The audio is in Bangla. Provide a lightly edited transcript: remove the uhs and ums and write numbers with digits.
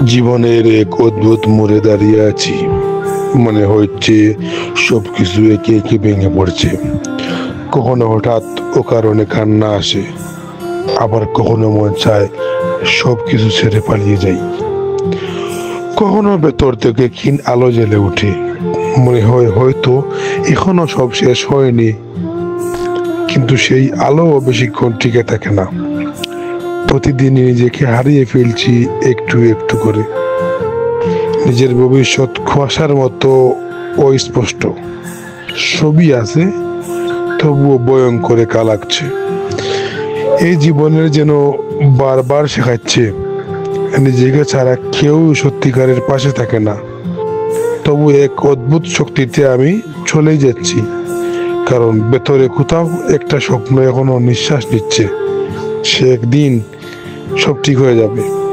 জীবনের এক অদ্ভুত মোড়ে দাঁড়িয়ে আছি। মনে হচ্ছে সবকিছু একে একে ভেঙে পড়ছে। কখনো হঠাৎ ও কারণে কান্না আসে, আবার কখনো মন চায় সবকিছু ছেড়ে পালিয়ে যাই। কখনো ভেতর থেকে ক্ষীণ আলো জ্বলে ওঠে, মনে হয় হয়তো এখনো সব শেষ হয়নি। কিন্তু সেই আলো বেশিক্ষণ টিকে থাকে না। প্রতিদিন নিজেকে হারিয়ে ফেলছি একটু একটু করে। নিজের ভবিষ্যৎ কুয়াশার মতো অস্পষ্ট। ছবি আছে, তবুও ভয়ঙ্কর একা লাগছে। এই জীবনের যেন বারবার শেখাচ্ছে নিজেকে ছাড়া কেউ সত্যিকারের পাশে থাকে না। তবু এক অদ্ভুত শক্তিতে আমি চলে যাচ্ছি, কারণ ভেতরে কোথাও একটা স্বপ্ন এখনো নিঃশ্বাস নিচ্ছে। সে একদিন সব ঠিক হয়ে যাবে।